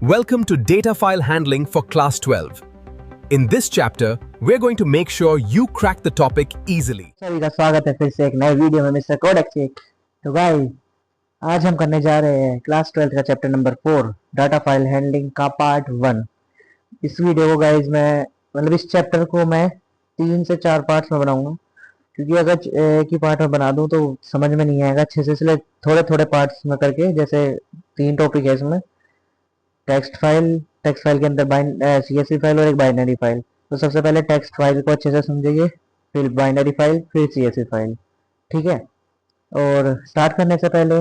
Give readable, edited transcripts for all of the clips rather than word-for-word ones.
Welcome to Data File Handling for Class 12. In this chapter, we're going to make sure you crack the topic easily. सभी का स्वागत है फिर से एक नए वीडियो में मिस्टर कोडेक्स के। तो गाइस आज हम करने जा रहे हैं क्लास 12 का chapter number 4 data file handling का पार्ट 1। इस वीडियो को गाइस मैं इस चैप्टर को मैं 3 से 4 पार्ट्स में बनाऊंगा, क्योंकि अगर एक ही पार्ट में बना दूं तो समझ में नहीं आएगा अच्छे से, इसलिए थोड़े थोड़े पार्ट्स में करके, जैसे 3 टॉपिक है इसमें, टेक्स्ट फाइल के अंदर सीएसवी फाइल और एक बाइनरी फाइल। तो सबसे पहले टेक्स्ट फाइल को अच्छे से समझिए, फिर बाइनरी फाइल, फिर सीएसवी फाइल, ठीक है। और स्टार्ट करने से पहले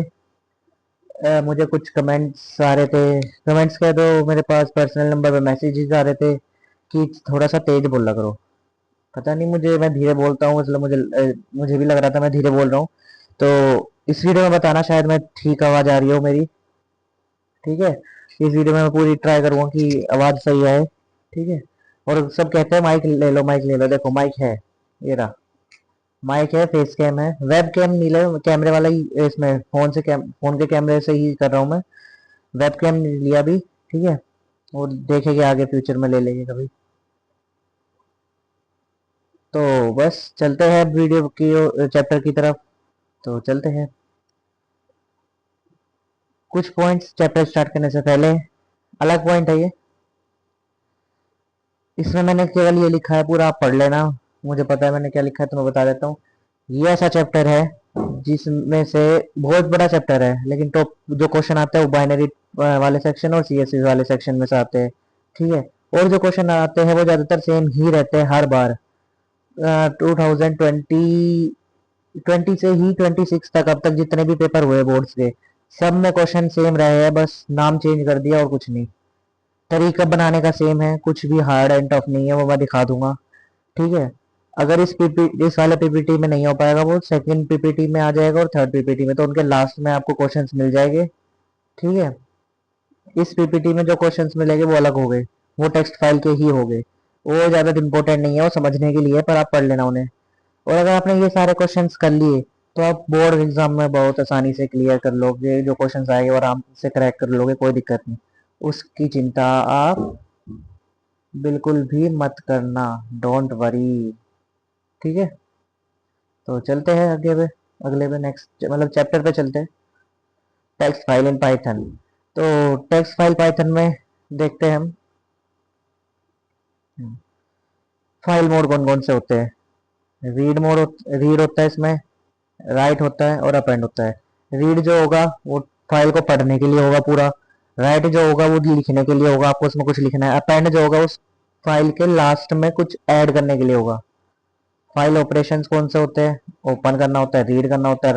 मुझे कुछ कमेंट्स आ रहे थे, कमेंट्स कह दो, मेरे पास पर्सनल नंबर पे मैसेजेस आ रहे थे कि थोड़ा सा तेज बोला करो। पता नहीं, मैं धीरे बोलता हूँ, इसलिए मुझे भी लग रहा था मैं धीरे बोल रहा हूँ। तो इस वीडियो में बताना शायद मैं ठीक आवाज़ आ रही हो मेरी, ठीक है। इस वीडियो में मैं पूरी ट्राई करूँगा कि आवाज़ सही आए, ठीक है। और सब कहते हैं माइक ले लो, माइक ले लो, देखो माइक है, ये रहा माइक है, फेस कैम है, वेब कैम नीले कैमरे वाला ही, इसमें फोन के कैमरे से ही कर रहा हूँ मैं, वेब कैम नहीं लिया अभी, ठीक है। और देखेंगे आगे फ्यूचर में ले लेंगे कभी। तो बस चलते हैं वीडियो की चैप्टर की तरफ, तो चलते हैं। कुछ पॉइंट्स चैप्टर स्टार्ट करने से पहले, अलग पॉइंट है ये, इसमें मैंने केवल ये लिखा है, पूरा आप पढ़ लेना, मुझे पता है मैंने क्या लिखा है तो मैं बता देता हूँ। ये ऐसा चैप्टर है जिसमें से बहुत बड़ा चैप्टर है, लेकिन टॉप जो क्वेश्चन आते हैं वो बाइनरी वाले सेक्शन और सीएसवी वाले सेक्शन में से आते हैं, ठीक है। और जो क्वेश्चन आते हैं वो ज़्यादातर सेम ही रहते हैं हर बार। 2020 से ही 26 तक, अब तक जितने भी पेपर हुए बोर्ड्स के, सब में क्वेश्चन सेम रहे हैं, बस नाम चेंज कर दिया और कुछ नहीं। तरीका बनाने का सेम है, कुछ भी हार्ड एंड टफ नहीं है, वो मैं दिखा दूंगा, ठीक है। अगर इस वाले पीपीटी में नहीं हो पाएगा, वो सेकंड पीपीटी में आ जाएगा और थर्ड पीपीटी में, तो उनके लास्ट में आपको क्वेश्चंस मिल जाएंगे, ठीक है। इस पीपीटी में जो क्वेश्चंस मिलेंगे वो अलग हो गए, वो टेक्स्ट फाइल के ही हो गए, वो ज़्यादा इंपॉर्टेंट नहीं है, वो समझने के लिए, पर आप पढ़ लेना उन्हें। और अगर आपने ये सारे क्वेश्चंस कर लिए तो आप बोर्ड एग्जाम में बहुत आसानी से क्लियर कर लोगे, जो क्वेश्चंस आएंगे वो आराम से क्रैक कर लोगे, कोई दिक्कत नहीं, उसकी चिंता आप बिल्कुल भी मत करना, डोंट वरी, ठीक है। तो चलते हैं अगले पे नेक्स्ट चैप्टर पे चलते हैं, टेक्स्ट फाइल इन पाइथन। तो टेक्स्ट फाइल पाइथन में देखते हैं हम फाइल मोड कौन कौन से होते हैं। रीड होता है इसमें, राइट होता है और अपेंड होता है। रीड जो होगा वो फाइल को पढ़ने के लिए होगा पूरा, राइट जो होगा वो लिखने के लिए होगा, आपको उसमें कुछ लिखना है। अपेंड जो होगा उस फाइल के लास्ट में कुछ ऐड करने के लिए होगा। फाइल ऑपरेशंस कौन से होते हैं, ओपन करना होता है, रीड करना होता है,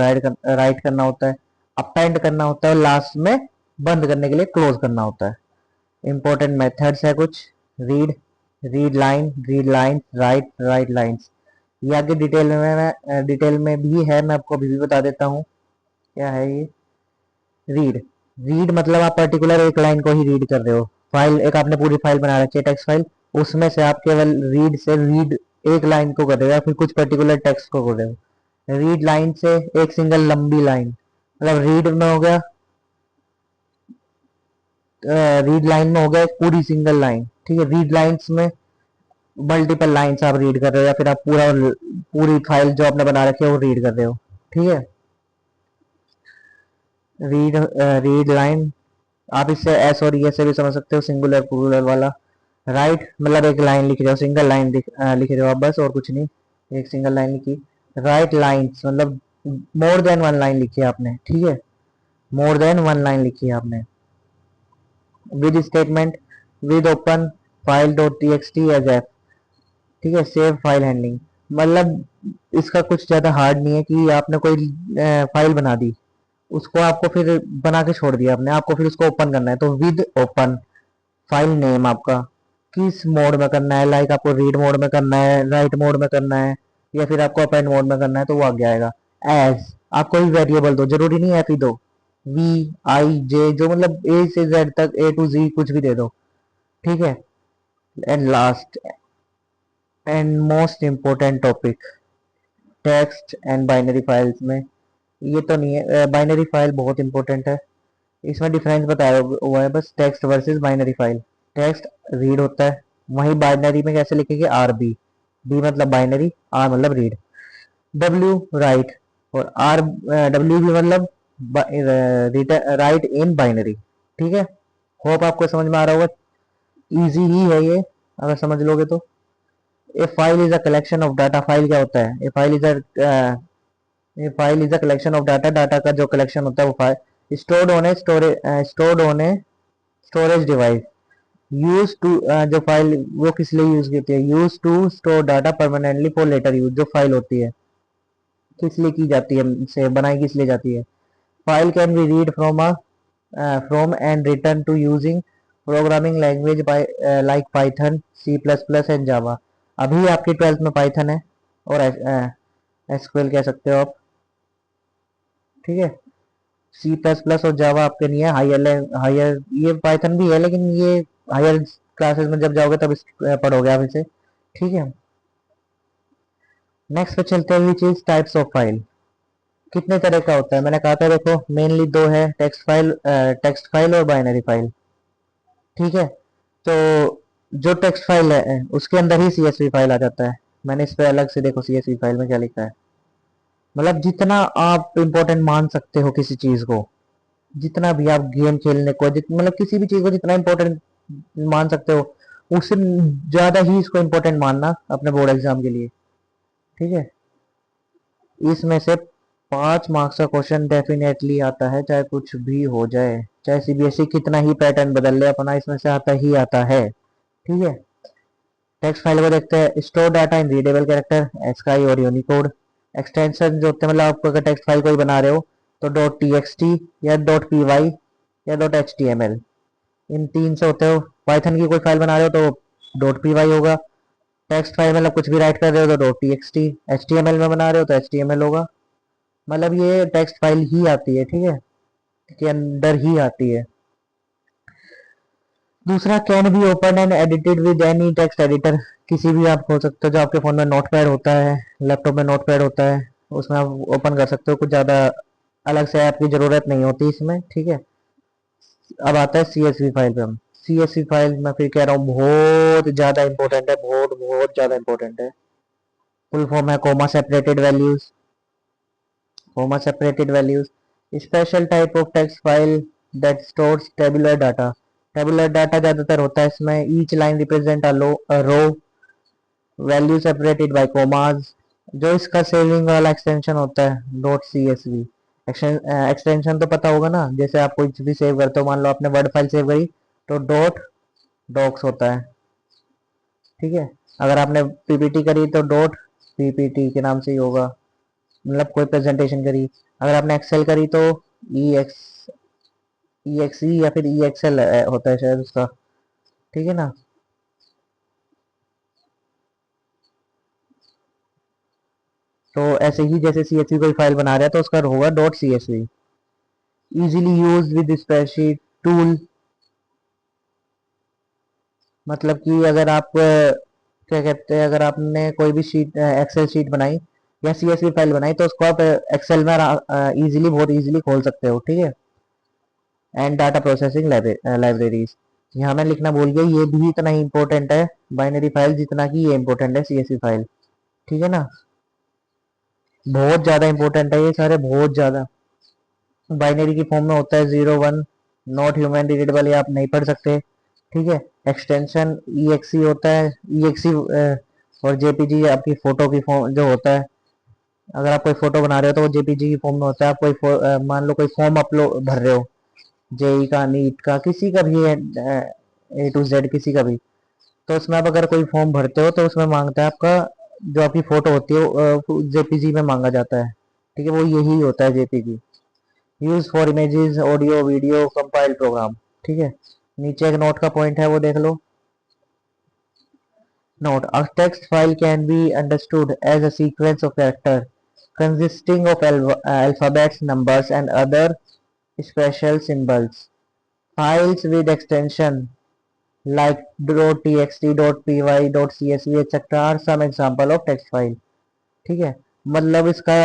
राइट करना होता है, अपेंड करना होता है, और लास्ट में बंद करने के लिए क्लोज करना होता है। इंपॉर्टेंट मेथड्स है कुछ, read, read line, right lines. ये आगे डिटेल में भी है, मैं आपको अभी भी बता देता हूँ क्या है ये। रीड मतलब आप पर्टिकुलर एक लाइन को ही रीड कर रहे हो। फाइल एक आपने पूरी फाइल बना रखी है टेक्स्ट फाइल, उसमें से आप केवल रीड एक लाइन को कर रहे हो, या फिर कुछ पर्टिकुलर टेक्स्ट को कर रहे हो। रीड लाइन से एक सिंगल लंबी लाइन, मतलब रीड में हो गया, रीड लाइन में हो गया एक पूरी सिंगल लाइन, ठीक है। रीड लाइन्स में मल्टीपल लाइन्स आप रीड कर रहे हो, या फिर आप पूरी फाइल जो आपने बना रखी है वो रीड कर रहे हो, ठीक है। रीड लाइन आप इससे एस और ई से भी समझ सकते हो, सिंगुलर प्लूरल वाला। राइट मतलब एक लाइन लिख रहे हो, सिंगल लाइन लिख रहे हो आप, बस और कुछ नहीं, एक सिंगल लाइन लिखी। राइट लाइन्स मतलब मोर देन वन लाइन लिखी है आपने, ठीक है, मोर देन वन लाइन लिखी है आपने। With statement, with open file dot T X T as F, ठीक है। सेव फाइल हैंडलिंग मतलब इसका कुछ ज़्यादा हार्ड नहीं है कि आपने कोई फाइल बना दी, उसको आपको फिर बना के छोड़ दिया आपने, आपको फिर उसको ओपन करना है, तो विद ओपन फाइल नेम आपका किस मोड में करना है, लाइक आपको रीड मोड में करना है, राइट मोड में करना है, या फिर आपको अपेंड मोड में करना है, तो वो आगे आएगा। एज आप कोई वेरिएबल दो, जरूरी नहीं एफ ही दो, वी आई जे, जो मतलब ए से जेड तक, ए टू जी कुछ भी दे दो, ठीक है। And last and most important topic, text and binary files में, ये तो नहीं है, बाइनरी फाइल बहुत इंपॉर्टेंट है, इसमें डिफरेंस बताया हुआ है बस, text versus binary file. Text read होता है, वहीं बाइनरी में कैसे लिखेंगे, आर बी, बी मतलब बाइनरी, आर मतलब रीड, डब्ल्यू राइट, और आर डब्ल्यू भी मतलब राइट इन बाइनरी। ठीक है, होप आपको समझ में आ रहा होगा, इजी ही है ये अगर समझ लोगे तो। A file is a collection of data, file क्या होता है, a file is a collection of data, data का जो कलेक्शन होता है वो file, stored on a storage device, use to, जो फाइल वो किस लिए यूज होती है, use to store data permanently for later use, जो फाइल होती है किस लिए की जाती है, से बनाई किस लिए जाती है। File can be read from and written to using programming language by like Python, C plus plus and Java. अभी आपकी 12th में पाइथन है और एसक्यूएल कह सकते हो आप। ठीक है, सी प्लस प्लस और जावा आपके नहीं है, हायर ये पाइथन भी है लेकिन ये हायर क्लासेस में जब जाओगे तब पढ़ोगे आप इसे। ठीक है, नेक्स्ट पे चलते हैं, which is types of file. कितने तरह का होता है, मैंने कहा था देखो मेनली दो है, टेक्स्ट फाइल और बाइनरी फाइल। ठीक है, तो जो टेक्स्ट फाइल है उसके अंदर ही सीएसवी फाइल आ जाता है। मैंने इस पे अलग से देखो सीएसवी फाइल में क्या लिखा है, मतलब जितना आप इम्पोर्टेंट मान सकते हो किसी चीज को, जितना भी आप गेम खेलने को मतलब किसी भी चीज को जितना इम्पोर्टेंट मान सकते हो, उससे ज्यादा ही इसको इम्पोर्टेंट मानना अपने बोर्ड एग्जाम के लिए। ठीक है, इसमें से 5 मार्क्स का क्वेश्चन डेफिनेटली आता है, चाहे कुछ भी हो जाए, चाहे सीबीएसई कितना ही पैटर्न बदल ले, अपना इसमें से आता ही आता है। ठीक है, टेक्स्ट फाइल को देखते हैं, store data in readable character, ASCII और यूनिकोड। एक्सटेंशन जो होते हैं, मतलब आप अगर टेक्स्ट फाइल कोई बना रहे हो तो डॉट टी एक्स टी या डॉट पी वाई या dot H T M L, इन तीन से होते हो। पाइथन की कोई फाइल बना रहे हो तो डॉट पी वाई होगा, टेक्स्ट फाइल मतलब कुछ भी राइट कर रहे हो तो dot T X T, H T M L में बना रहे हो तो एच टी एम एल होगा। मतलब ये टेक्स्ट फाइल ही आती है, ठीक है, के अंदर ही आती है। दूसरा, can be open and edited with any text editor, किसी भी आप खोल सकते हो, जो आपके फोन में नोट पैड होता है, लैपटॉप में नोट पैड होता है, उसमें आप ओपन कर सकते हो, कुछ ज़्यादा अलग से ऐप की ज़रूरत नहीं होती इसमें। ठीक है, अब आता है सीएसवी फाइल पे। हम सीएसवी फाइल मैं फिर कह रहा हूँ बहुत ज़्यादा इंपॉर्टेंट है, बहुत बहुत ज़्यादा इंपॉर्टेंट है। फुल फॉर्म है comma separated values, comma separated values, special type of text file that stores tabular data. Tabular data ज़्यादातर होता है इसमें, each line represent a row, value separated by commas. जो इसका सेविंग वाला एक्सटेंशन होता है dot C S V, extension तो पता होगा ना, जैसे आप कुछ भी सेव करते हो, मान लो आपने वर्ड फाइल सेव करी तो डॉट डॉक्स होता है। ठीक है, अगर आपने पीपीटी करी तो डॉट पीपीटी के नाम से ही होगा, मतलब कोई प्रेजेंटेशन करी। अगर आपने एक्सेल करी तो ई एक्स ई एक्स ई या फिर ई एक्सएल होता है शायद उसका। ठीक है ना, तो ऐसे ही जैसे सी एस वी कोई फाइल बना रहा है तो उसका होगा dot C S V. Easily use with spreadsheet tool, मतलब कि अगर आप क्या कहते हैं, अगर आपने कोई भी शीट एक्सेल शीट बनाई या सीएसवी फाइल बनाई तो उसको आप एक्सेल में इजीली, बहुत इजीली खोल सकते हो। ठीक है, एंड डाटा प्रोसेसिंग लाइब्रेरीज, यहाँ मैं लिखना भूल गया, ये भी इतना ही इंपॉर्टेंट है बाइनरी फाइल जितना कि ये इंपॉर्टेंट है सीएसवी फाइल। ठीक है ना, बहुत ज़्यादा इंपॉर्टेंट है ये सारे, बहुत ज़्यादा। बाइनरी की फॉर्म में होता है 0 1, नॉट ह्यूमन रीडेबल, ये आप नहीं पढ़ सकते। ठीक है, एक्सटेंशन EXE होता है, EXE और जेपीजी आपकी फोटो की फॉर्म जो होता है, अगर आप कोई फोटो बना रहे हो तो वो जेपीजी की फॉर्म में होता है। आप कोई मान लो कोई फॉर्म अपलोड भर रहे हो, जेई का, नीट का, किसी का भी है, A to Z किसी का भी, तो उसमें आप अगर कोई फॉर्म भरते हो तो उसमें मांगता है आपका, जो आपकी फोटो होती है जेपीजी में मांगा जाता है। ठीक है, वो यही होता है JPG, use for images audio video compile program. ठीक है, नीचे एक नोट का पॉइंट है वो देख लो। Note, a text file can be understood as a sequence of characters consisting of alphabets, numbers, and other special symbols. Files with extension like .txt, .py, .csv, etc. are some example of text file. ठीक है, मतलब इसका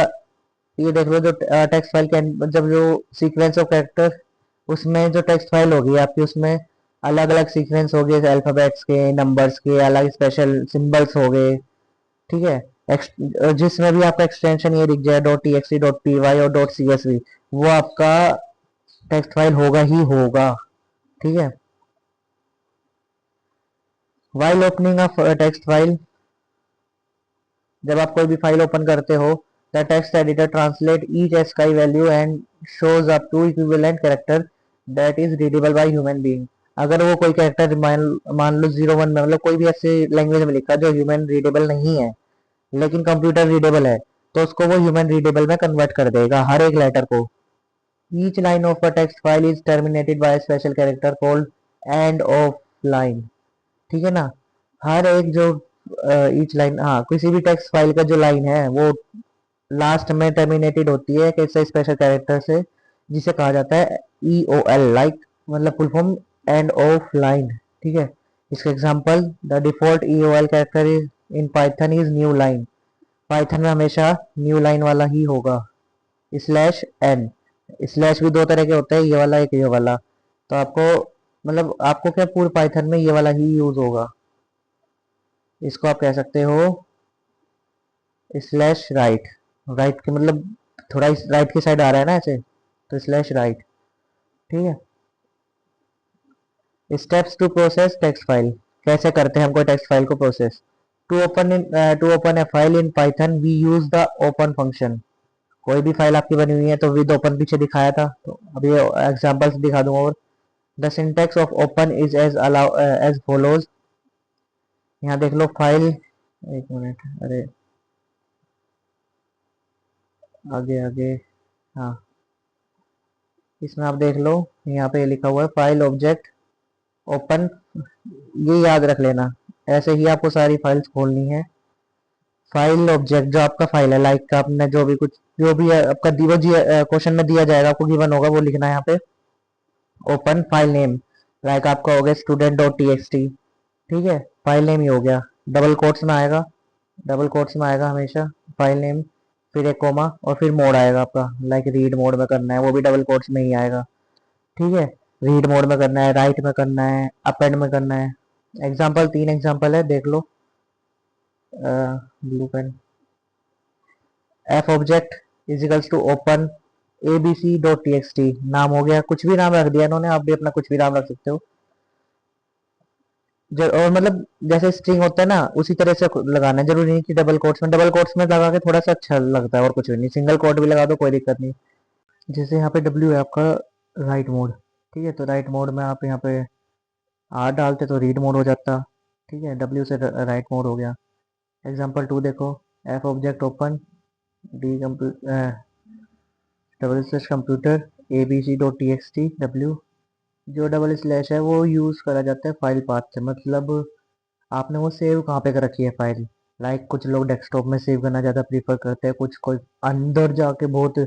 ये देख लो, जो text file के जब जो सीक्वेंस ऑफ कैरेक्टर उसमें जो टेक्स्ट फाइल होगी आपकी, उसमें अलग अलग सीक्वेंस हो गए, अल्फाबेट्स के, नंबर्स के, अलग स्पेशल सिंबल्स हो गए, ठीक है। जिसमें भी आपका एक्सटेंशन ये दिख जाए dot T X T, dot P Y और डॉट सी एस वी, वो आपका टेक्स्ट फाइल होगा ही होगा, ठीक है। While opening of text file, जब आप कोई भी फाइल ओपन करते हो, the text editor translate each ASCII value and shows up to equivalent character that is readable by human being. अगर वो कोई कैरेक्टर मान लो 01 में, मतलब कोई भी ऐसे लैंग्वेज में लिखा जो ह्यूमन रीडेबल नहीं है लेकिन कंप्यूटर रीडेबल है, तो उसको वो ह्यूमन रीडेबल में कन्वर्ट कर देगा हर एक लेटर को। Each line of a text file is terminated by special character called and of line, ठीक है ना। हर एक जो ईच लाइन, हाँ, किसी भी टेक्स्ट फाइल का जो लाइन है वो लास्ट में टर्मिनेटेड होती है कैसे स्पेशल कैरेक्टर से, जिसे कहा जाता है ई ओ एल, लाइक मतलब full form end of line, ठीक है। इसका example, the default E O L character is in Python is new line. Python में हमेशा न्यू लाइन वाला ही होगा। स्लैश एन, स्लैश भी दो तरह के होते हैं, ये वाला एक ये वाला, तो आपको मतलब आपको क्या पूरे पाइथन में ये वाला ही यूज होगा। इसको आप कह सकते हो स्लैश राइट, राइट के मतलब थोड़ा राइट की साइड आ रहा है ना ऐसे, तो स्लैश राइट, ठीक है। Steps to process text file, कैसे करते हैं हम कोई टेक्स्ट फाइल को process. To open a file in Python we use the open function. कोई भी फाइल आपकी बनी हुई है तो विद ओपन पीछे दिखाया था, तो अभी एग्जांपल्स दिखा दूंगा। और the syntax of open is as follows. यहाँ देख लो फाइल, एक मिनट, अरे आगे आगे, हाँ, इसमें आप देख लो, यहाँ पे लिखा हुआ है फाइल ऑब्जेक्ट ओपन, ये याद रख लेना। ऐसे ही आपको सारी फाइल्स खोलनी है। फाइल ऑब्जेक्ट जो आपका फाइल है, लाइक आपने जो भी कुछ जो भी है, आपका क्वेश्चन में दिया जाएगा, आपको गिवन होगा, वो लिखना है यहाँ पे। ओपन फाइल नेम, लाइक आपका हो गया student dot T X T, ठीक है, फाइल नेम ही हो गया, डबल कोट्स में आएगा, डबल कोट्स में आएगा हमेशा फाइल नेम, फिर एक कोमा और फिर मोड आएगा आपका, लाइक रीड मोड में करना है वो भी डबल कोट्स में ही आएगा, ठीक है। रीड मोड में करना है, राइट में करना है, अपेंड में करना है। एग्जाम्पल, 3 एग्जाम्पल है, देख लो। Blue pen, F object is equals to open A B C dot T X T, नाम हो गया, कुछ भी नाम रख दिया इन्होंने, आप भी अपना कुछ भी नाम रख सकते हो। और मतलब जैसे स्ट्रिंग होता है ना, उसी तरह से लगाना है, जरूरी नहीं कि डबल कोट्स में, डबल कोट्स में लगा के थोड़ा सा अच्छा लगता है और कुछ भी नहीं, सिंगल कोट भी लगा दो कोई दिक्कत नहीं। जैसे यहाँ पे डब्ल्यू है आपका राइट मोड, ठीक है, तो राइट मोड में आप यहाँ पे आर डालते तो रीड मोड हो जाता, ठीक है, डब्ल्यू से राइट मोड हो गया। एग्जाम्पल 2 देखो, F object open D double slash computer A B C dot T X T W. जो डबल स्लैश है वो यूज़ करा जाता है फाइल पाथ से, मतलब आपने वो सेव कहाँ पे कर रखी है फाइल, लाइक कुछ लोग डेस्कटॉप में सेव करना ज़्यादा प्रीफर करते हैं, कुछ कोई अंदर जाके बहुत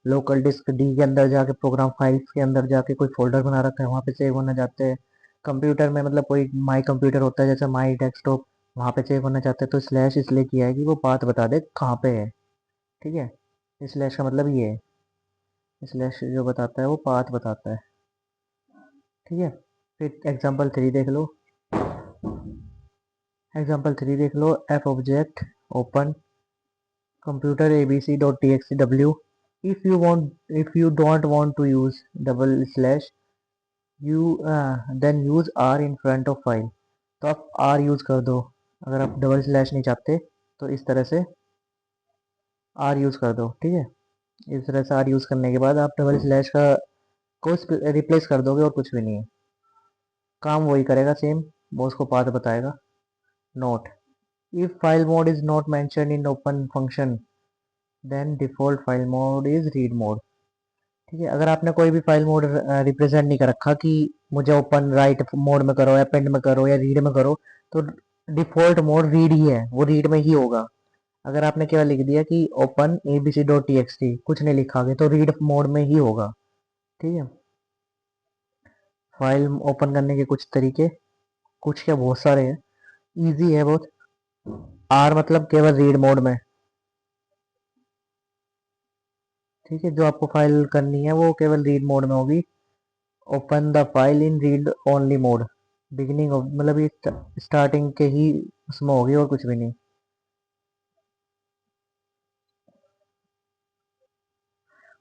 लोकल डिस्क डी के अंदर जाके प्रोग्राम फाइल्स के अंदर जाके कोई फोल्डर बना रखा है वहाँ पे सेव होना चाहते हैं। कंप्यूटर में मतलब कोई माई कंप्यूटर होता है जैसे माई डेस्कटॉप, वहाँ पे सेव होना चाहते हैं, तो स्लैश इसलिए किया है कि वो पाथ बता दे कहाँ पे है, ठीक है। स्लैश का मतलब ये है, स्लैश जो बताता है वो पाथ बताता है, ठीक है। फिर एग्जाम्पल 3 देख लो, एग्जाम्पल 3 देख लो, F object open computer A B C dot T X W, if you don't want to use double slash you then use R in front of file. तो आप आर यूज कर दो, अगर आप double slash नहीं चाहते तो इस तरह से आर यूज कर दो, ठीक है। इस तरह से आर यूज करने के बाद आप डबल स्लैश का को रिप्लेस कर दोगे और कुछ भी नहीं है, काम वही करेगा सेम, वो उसको पाथ बताएगा। Note, if file mode is not mention in open function then default file mode is read mode, ठीक है। अगर आपने कोई भी फाइल मोड रिप्रेजेंट नहीं कर रखा कि मुझे ओपन राइट मोड में करो या पेंड में करो या रीड में करो, तो डिफॉल्ट मोड रीड ही है, वो रीड में ही होगा। अगर आपने केवल लिख दिया कि open A B C dot T X T, कुछ नहीं लिखा आगे, तो रीड मोड में ही होगा, ठीक है। फाइल ओपन करने के कुछ तरीके, कुछ क्या बहुत सारे हैं, इजी है बहुत। आर मतलब केवल रीड मोड में, ठीक है, जो आपको फाइल करनी है वो केवल रीड मोड में होगी। Open the file in read only mode. Beginning of मतलब ये स्टार्टिंग के ही उसमें होगी और कुछ भी नहीं।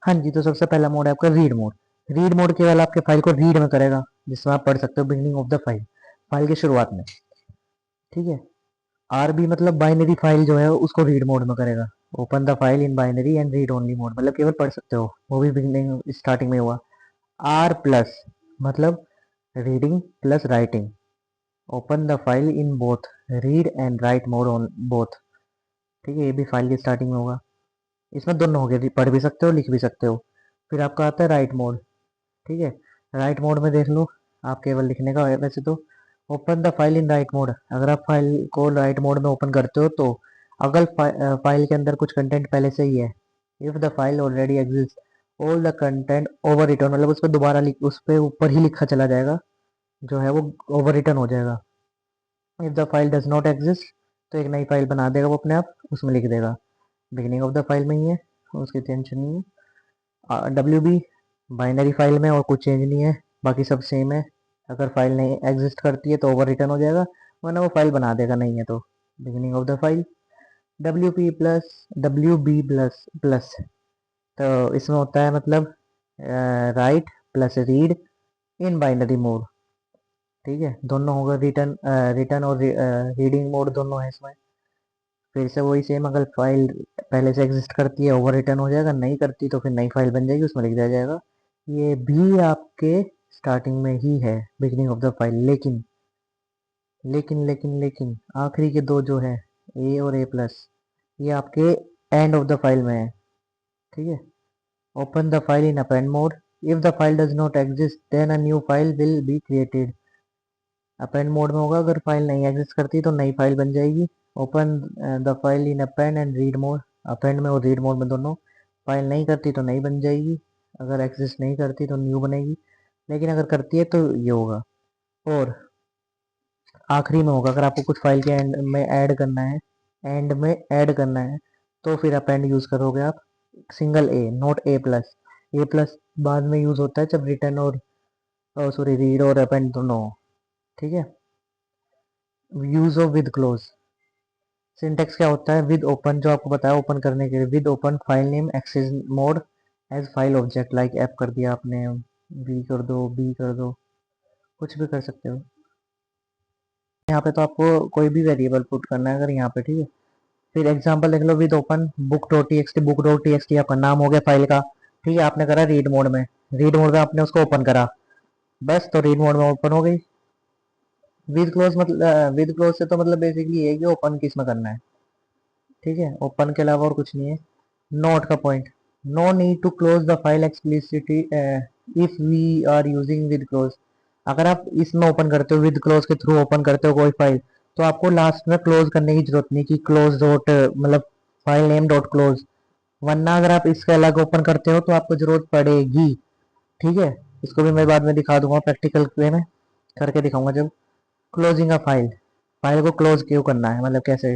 हाँ जी, तो सबसे पहला मोड है आपका रीड मोड। रीड मोड केवल आपके फाइल को रीड में करेगा, जिसमें आप पढ़ सकते हो beginning of the file, file की शुरुआत में। ठीक है। आरबी मतलब बाइनरी फाइल जो है उसको रीड मोड में करेगा। Open the file in binary and read only mode मतलब केवल पढ़ सकते हो, वो भी बिगिनिंग स्टार्टिंग में हुआ। आर प्लस मतलब reading plus writing. Open the file in both read and right mode on both. ठीक है, ये भी फाइल की स्टार्टिंग में होगा। इसमें दोनों हो गए, पढ़ भी सकते हो लिख भी सकते हो। फिर आपका आता है राइट मोड। ठीक है, राइट मोड में देख लो, आप केवल लिखने का है वैसे तो। Open the file in write mode, अगर आप फाइल को राइट मोड में ओपन करते हो तो अगर फाइल के अंदर कुछ कंटेंट पहले से ही है, if the file already exist all the content over return मतलब उस पर दोबारा उस पर ऊपर ही लिखा चला जाएगा, जो है वो ओवर रिटर्न हो जाएगा। If the file does not exist तो एक नई फाइल बना देगा वो अपने आप, उसमें लिख देगा बिगिनिंग ऑफ द फाइल में ही है, उसकी टेंशन नहीं है। डब्ल्यू बी बाइनरी फाइल में और कुछ चेंज नहीं है, बाकी सब सेम है। अगर फाइल नहीं एग्जिस्ट करती है तो ओवर रिटर्न हो जाएगा, वरना वो फाइल बना देगा, नहीं है तो beginning of the file. W B plus plus, तो इसमें होता है मतलब write plus read in binary mode. ठीक है, दोनों होगा, रिटर्न रिटर्न और रीडिंग मोड दोनों है इसमें। फिर से वही सेम, अगर फाइल पहले से एग्जिस्ट करती है ओवर रिटर्न हो जाएगा, नहीं करती तो फिर नई फाइल बन जाएगी, उसमें लिख दिया जाएगा। ये भी आपके स्टार्टिंग में ही है बिगिनिंग ऑफ द फाइल, लेकिन लेकिन आखिरी के दो जो है ए और ए प्लस, ये आपके एंड ऑफ द फाइल में है। ठीक है। Open the file in append mode, if the file does not exist then a new file will be created. Append mode में होगा, अगर फाइल नहीं एग्जिस्ट करती तो नई फाइल बन जाएगी। Open the file in append and read mode, append में और रीड मोड में दोनों। फाइल नहीं करती तो नई बन जाएगी, अगर एग्जिस्ट नहीं करती तो न्यू बनेगी, लेकिन अगर करती है तो ये होगा। और आखिरी में होगा, अगर आपको कुछ फाइल के एंड में ऐड करना है, एंड में ऐड करना है तो फिर अपेंड यूज करोगे आप, single A not a plus. A plus बाद में यूज होता है जब रिटर्न और सॉरी रीड और अपेंड दोनों हो। ठीक है। Use of with close, syntax क्या होता है, विद ओपन जो आपको बताया ओपन करने के लिए, with open file name access mode as file object, like app कर दिया आपने, बी कर दो, बी कर दो, कुछ भी कर सकते हो। यहाँ पे तो आपको कोई भी वेरिएबल पुट करना है अगर यहाँ पे। ठीक है। फिर एग्जांपल देख लो, with open book dot T X T, book dot T X T आपका नाम हो गया फाइल का। ठीक है, आपने करा रीड मोड में, रीड मोड में आपने उसको ओपन करा, बस तो रीड मोड में ओपन हो गई। विद क्लोज मतलब विद क्लोज से तो मतलब बेसिकली ये है कि ओपन किस में करना है। ठीक है, ओपन के अलावा और कुछ नहीं है। नोट का point, no need to close the file explicitly if we are using with close. अगर आप इसमें ओपन करते हो, विद क्लोज के थ्रू ओपन करते हो कोई फाइल, तो आपको लास्ट में क्लोज करने की जरूरत नहीं कि क्लोज डॉट मतलब फाइल नेम डॉट क्लोज, वरना अगर आप इसके अलग ओपन करते हो तो आपको जरूरत पड़ेगी। ठीक है, इसको भी मैं बाद में दिखा दूंगा प्रैक्टिकल वे में करके दिखाऊंगा जब। क्लोजिंग अ फाइल, फाइल को क्लोज क्यों करना है मतलब कैसे।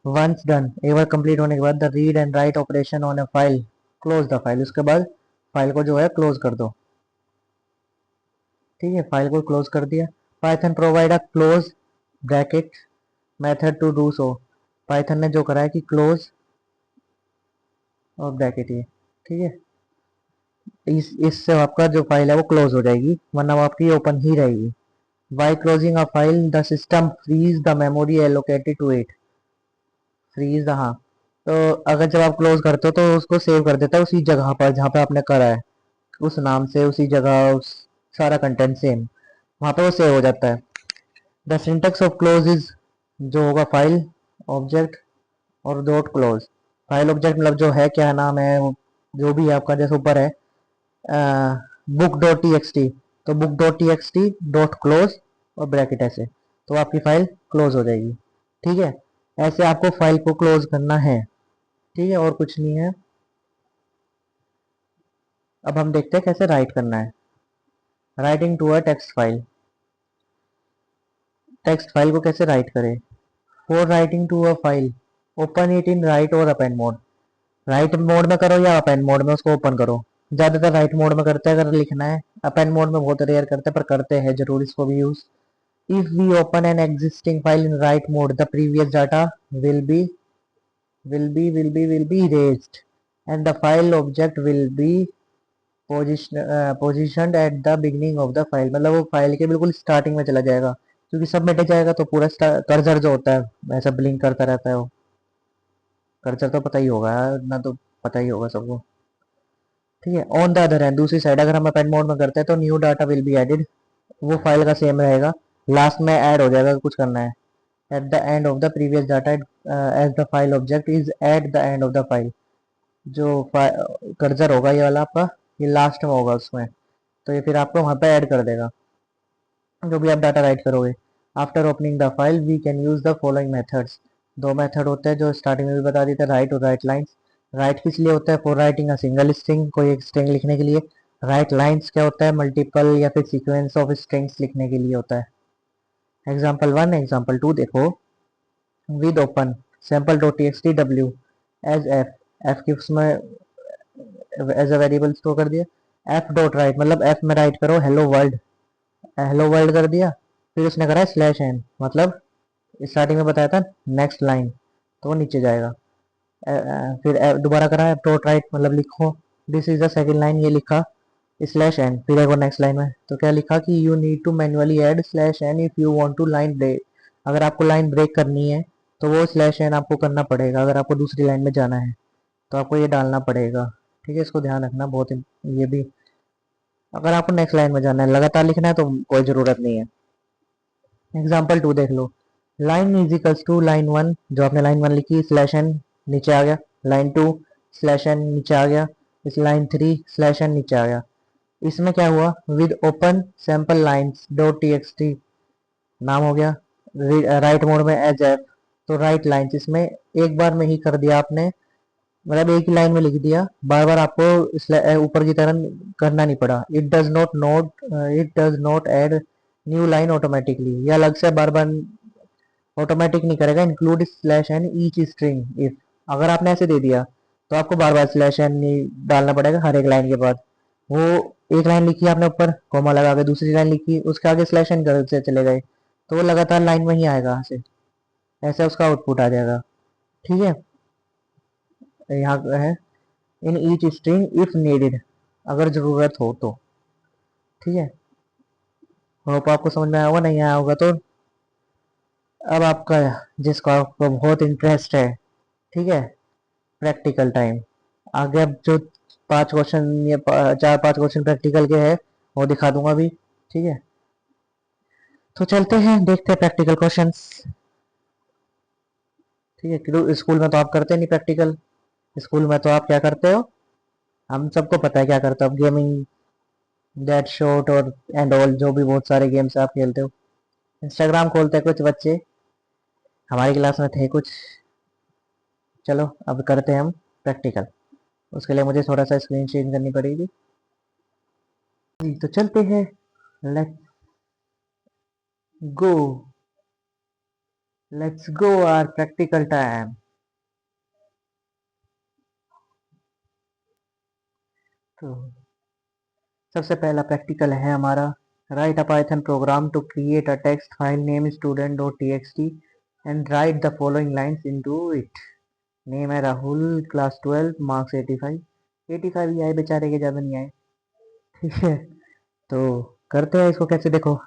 वंस डन, एक बार कंप्लीट होने के बाद, the read and write operation on a file close the file, उसके बाद फाइल को जो है क्लोज कर दो। ठीक है, फाइल को क्लोज कर दिया। Python provide a close bracket method to do so, Python ने जो करा है कि क्लोज और ब्रैकेट ये। ठीक है, इससे आपका जो फाइल है वो क्लोज हो जाएगी, वरना वो आपकी ओपन ही रहेगी। By closing a file the system frees the memory allocated to it, frees हाँ, तो अगर जब आप क्लोज करते हो तो उसको सेव कर देता है उसी जगह पर जहाँ पे आपने करा है, उस नाम से उसी जगह, उस सारा कंटेंट सेम वहाँ पे वो सेव हो जाता है। The syntax of close is, जो होगा फाइल ऑब्जेक्ट और डॉट क्लोज। फाइल ऑब्जेक्ट मतलब जो है क्या नाम है जो भी है आपका, जैसे ऊपर है book dot T X T, तो book dot T X T dot close और ब्रैकेट ऐसे, तो आपकी फाइल क्लोज हो जाएगी। ठीक है, ऐसे आपको फाइल को क्लोज करना है। ठीक है, और कुछ नहीं है। अब हम देखते हैं कैसे राइट करना है। Writing to a text file, text file को कैसे राइट करें। For writing to a file open it in write और अपेंड मोड, राइट मोड में करो या अपेंड मोड में उसको ओपन करो। ज़्यादातर राइट मोड में करते हैं अगर लिखना है, अपेंड मोड में बहुत रेयर करते हैं पर करते हैं जरूर इसको भी use. If we open an existing file in write mode the previous data will be will be erased and the file object will be positioned at the beginning of the file, मतलब वो file के बिल्कुल starting में चला जाएगा, क्योंकि सब मिट जाएगा तो पूरा कर्सर जो होता है ऐसा ब्लिंक करता रहता है। वो कर्सर तो पता ही होगा ना, तो पता ही होगा सबको। ठीक है, ऑन द अदर हैंड दूसरी साइड अगर हम अपेंड मोड में करते हैं तो new data will be added, वो फाइल का सेम रहेगा, लास्ट में ऐड हो जाएगा कुछ करना है। At the end of the previous data as the file object is at the end of the file, जो कर्सर होगा ये वाला आपका, ये लास्ट में होगा उसमें, तो ये फिर आपको वहाँ पे ऐड कर देगा जो भी आप डाटा राइट करोगे। After opening the file we can use the following methods, दो मेथड होते हैं जो स्टार्टिंग में भी बता दी थी, राइट और राइट लाइन्स। राइट किस लिए होता है? For writing a single string, कोई एक स्ट्रिंग लिखने के लिए। राइट लाइन्स क्या होता है? मल्टीपल या फिर सीक्वेंस ऑफ स्ट्रिंग्स लिखने के लिए होता है। एग्जाम्पल 1 एग्जाम्पल 2 देखो। With open sample dot T X T W as F, F की उसमें एज अ वेरिएबल स्टोर कर दिया। एफ डॉट राइट मतलब एफ में राइट करो हेलो वर्ल्ड, हेलो वर्ल्ड कर दिया। फिर उसने करा स्लैश एन, मतलब स्टार्टिंग में बताया था नेक्स्ट लाइन, तो वो नीचे जाएगा। फिर दोबारा करा है डॉट राइट मतलब लिखो this is the second line, ये लिखा स्लैश एन, फिर एक और नेक्स्ट लाइन में तो क्या लिखा कि you need to manually add slash N if you want to line break, अगर आपको लाइन ब्रेक करनी है तो वो स्लैश एन आपको करना पड़ेगा, अगर आपको दूसरी लाइन में जाना है तो आपको ये डालना पड़ेगा। ठीक है, इसको ध्यान रखना बहुत, ये भी अगर आपको नेक्स्ट लाइन में जाना है लगातार लिखना है तो कोई ज़रूरत नहीं है। एग्जाम्पल 2 देख लो। Line is equals to line 1, जो आपने लाइन 1 लिखी स्लैश एन नीचे आ गया, लाइन 2 स्लैश एन नीचे आ गया, इस लाइन 3 स्लैश एन नीचे आ गया। इसमें क्या हुआ? With open sample lines dot T X T नाम हो गया, राइट मोड में एज एफ, तो राइट लाइन्स इसमें एक बार में ही कर दिया आपने, मतलब एक ही लाइन में लिख दिया, बार बार आपको ऊपर की तरह करना नहीं पड़ा। It does not add new line automatically, या अलग से बार बार ऑटोमेटिक नहीं करेगा। Include slash N each string if, अगर आपने ऐसे दे दिया तो आपको बार बार स्लैश एन नहीं डालना पड़ेगा हर एक लाइन के बाद। वो एक लाइन लिखी आपने ऊपर कॉमा लगा के, दूसरी लाइन लिखी उसके आगे स्लैश एन कर से चले गए, तो वो लगातार लाइन में ही आएगा ऐसे, ऐसे उसका आउटपुट आ जाएगा। ठीक है, यहाँ है in each string if needed, अगर ज़रूरत हो तो। ठीक है, होप आपको समझ में आया होगा, नहीं आया होगा तो अब आपका, जिसको आपको बहुत इंटरेस्ट है, ठीक है, प्रैक्टिकल टाइम। आगे अब जो 5 क्वेश्चन या 4-5 क्वेश्चन प्रैक्टिकल के हैं वो दिखा दूंगा अभी। ठीक है, तो चलते हैं देखते हैं प्रैक्टिकल क्वेश्चंस। ठीक है, क्योंकि स्कूल में तो आप करते नहीं प्रैक्टिकल, स्कूल में तो आप क्या करते हो, हम सबको पता है क्या करते हो आप, गेमिंग, डेड शॉट और एंड ऑल, जो भी बहुत सारे गेम्स आप खेलते हो। इंस्टाग्राम खोलते हैं कुछ बच्चे, हमारी क्लास में थे कुछ। चलो अब करते हैं हम प्रैक्टिकल, उसके लिए मुझे थोड़ा सा स्क्रीन चेंज करनी पड़ेगी। तो चलते हैं, let's go, let's go our practical time. तो सबसे पहला प्रैक्टिकल है हमारा, write a Python program to create a text file name student dot T X T and write the following lines into it. Name है Rahul, class 12, marks 85। 85 ही आए बेचारे के, ज़्यादा नहीं आए। ठीक है, तो करते हैं इसको कैसे, देखो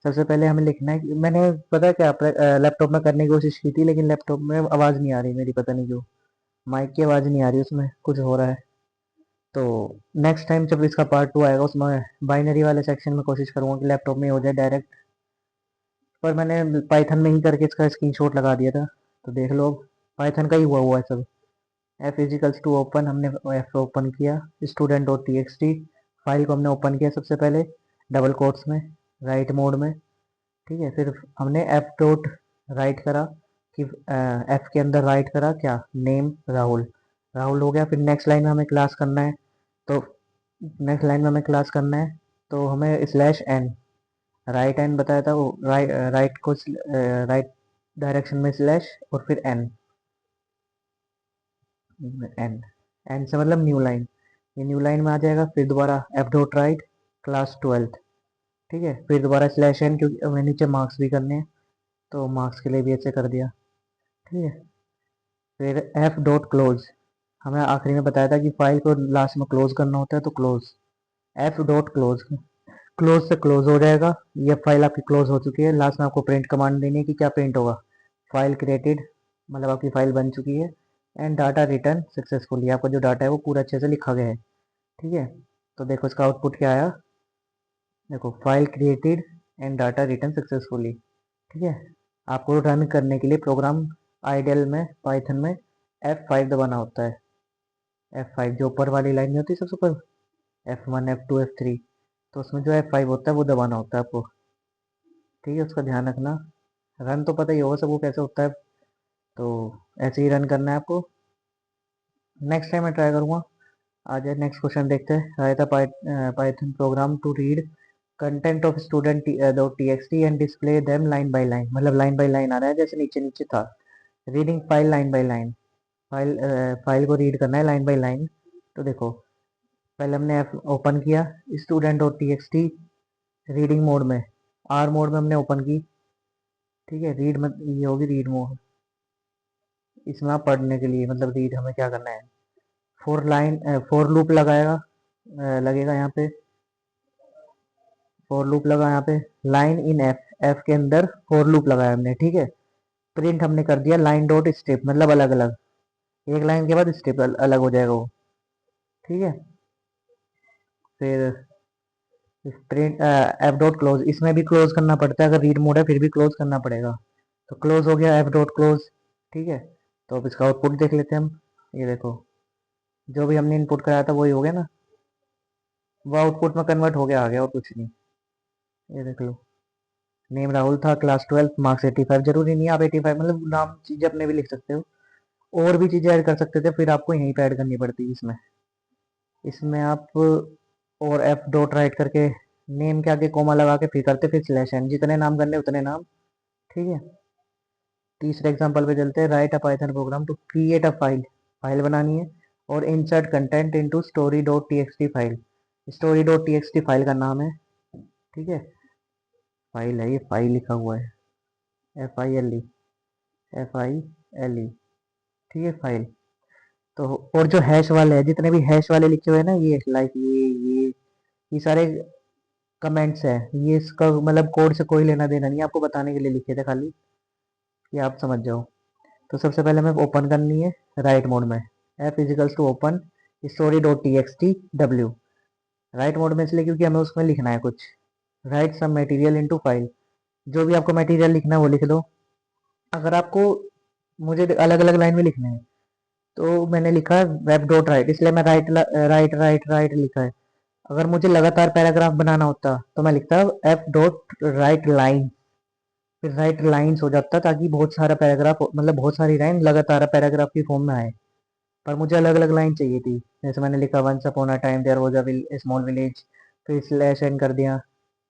सबसे पहले हमें लिखना है मैंने पता है क्या लैपटॉप में करने की कोशिश की थी, लेकिन लैपटॉप में आवाज़ नहीं आ रही मेरी, पता नहीं क्यों माइक की आवाज़ नहीं आ रही, उसमें कुछ हो रहा है। तो नेक्स्ट टाइम जब इसका पार्ट 2 आएगा उसमें बाइनरी वाले सेक्शन में कोशिश करूँगा कि लैपटॉप में हो जाए डायरेक्ट, पर मैंने पाइथन में ही करके इसका स्क्रीनशॉट लगा दिया था, तो देख लो पाइथन का ही हुआ है सब। एफ इजिकल्स टू ओपन, हमने एफ ओपन किया, student dot T X T file को हमने ओपन किया सबसे पहले डबल कोट्स में राइट मोड में। ठीक है, फिर हमने एफ डॉट राइट करा कि एफ के अंदर राइट करा क्या, नेम राहुल, राहुल हो गया। फिर नेक्स्ट लाइन में हमें क्लास करना है, तो नेक्स्ट लाइन में हमें क्लास करना है तो हमें स्लैश एन, राइट एन बताया था वो, राइट को राइट डायरेक्शन में स्लैश और फिर एन, एन एन से मतलब न्यू लाइन। ये न्यू लाइन में आ जाएगा, फिर दोबारा एफ डॉट राइट क्लास 12, ठीक है, फिर दोबारा स्लैश एन, क्योंकि हमें नीचे मार्क्स भी करने हैं तो मार्क्स के लिए भी ऐसे कर दिया, ठीक है। फिर एफ डॉट क्लोज, हमें आखिरी में बताया था कि फाइल को लास्ट में क्लोज करना होता है, तो close, F dot close, close से क्लोज हो जाएगा। ये फाइल आपकी क्लोज हो चुकी है। लास्ट में आपको प्रिंट कमांड देनी है कि क्या प्रिंट होगा, फाइल क्रिएटेड, मतलब आपकी फाइल बन चुकी है, एंड डाटा रिटर्न सक्सेसफुली, आपका जो डाटा है वो पूरा अच्छे से लिखा गया है, ठीक है। तो देखो इसका आउटपुट क्या आया, देखो file created and data return successfully, ठीक है। आपको रन करने के लिए प्रोग्राम आइडियल में पाइथन में F5 दबाना होता है। F5 जो ऊपर वाली लाइन में होती है सबसे ऊपर, F1 F2 F3, तो उसमें जो F5 होता है वो दबाना होता है आपको, ठीक है, उसका ध्यान रखना। रन तो पता ही होगा सबको कैसे होता है, तो ऐसे ही रन करना है आपको। नेक्स्ट टाइम मैं ट्राई करूँगा। आ जाए नेक्स्ट क्वेश्चन देखते हैं। Write a Python program to read content of student dot T X T and display them line by line, मतलब लाइन बाय लाइन आ रहा है जैसे नीचे नीचे था। Reading file line by line, file को रीड करना है लाइन बाय लाइन। तो देखो पहले हमने ऐप ओपन किया, student dot T X T reading mode में, आर मोड में हमने ओपन की, ठीक है। रीड मत ये होगी रीड मोड, इसमें आप पढ़ने के लिए मतलब रीड हमें क्या करना है, फोर लूप लगाएगा, लगेगा यहाँ पे, फोर लूप लगा यहाँ पे, लाइन इन एफ, एफ के अंदर फोर लूप लगाया हमने, ठीक है। प्रिंट हमने कर दिया लाइन डॉट स्टेप, मतलब अलग अलग, एक लाइन के बाद स्टेप अलग हो जाएगा वो, ठीक है। फिर प्रिंट एफ डॉट क्लोज, इसमें भी क्लोज करना पड़ता है, अगर रीड मोड है फिर भी क्लोज करना पड़ेगा। तो क्लोज हो गया एफ डॉट क्लोज, ठीक है। तो अब इसका आउटपुट देख लेते हैं हम। ये देखो जो भी हमने इनपुट कराया था वही हो गया ना, वो आउटपुट में कन्वर्ट हो गया, आ गया और कुछ नहीं। ये देख लो, नेम राहुल था, क्लास 12, मार्क्स 85, जरूरी नहीं है आप 85 मतलब नाम चीजें अपने भी लिख सकते हो, और भी चीजें ऐड कर सकते थे, फिर आपको यहीं पे ऐड करनी पड़ती है इसमें। इसमें आप और एफ डॉट राइट करके नेम के आगे कोमा लगा के फिर करते, फिर स्लैश एन, जितने नाम करने उतने नाम, ठीक है। तीसरे एग्जांपल पे चलते हैं। Write a Python program to create a file, file बनानी है, और insert content into story dot T X T file, story dot T X T file का नाम है, ठीक है। फाइल है, ये फाइल लिखा हुआ है, F-I-L-E, F-I-L-E, ठीक है फाइल। तो और जो हैश वाले हैं, जितने भी हैश वाले लिखे हुए हैं ना, ये लाइक ये सारे कमेंट्स हैं, ये इसका मतलब कोड से कोई लेना देना नहीं है, आपको बताने के लिए लिखे थे खाली कि आप समझ जाओ। तो सबसे पहले हमें ओपन करनी है राइट मोड में, F इजिकल्स to open story dot T X T W, write mode में इसलिए क्योंकि हमें उसमें लिखना है कुछ, write some material into file, जो भी आपको मटेरियल लिखना है वो लिख दो। अगर आपको मुझे अलग अलग लाइन में लिखना है तो मैंने लिखा है वेब डॉट राइट, इसलिए मैं राइट राइट राइट राइट लिखा है। अगर मुझे लगातार पैराग्राफ बनाना होता तो मैं लिखता एफ डॉट राइट लाइन, फिर राइट लाइन्स हो जाता, ताकि बहुत सारा पैराग्राफ मतलब बहुत सारी लाइन लगातार पैराग्राफ की फॉर्म में आए। पर मुझे अलग अलग लाइन चाहिए थी, जैसे मैंने लिखा once upon a time there was a small village, फिर स्लैश एंड कर दिया।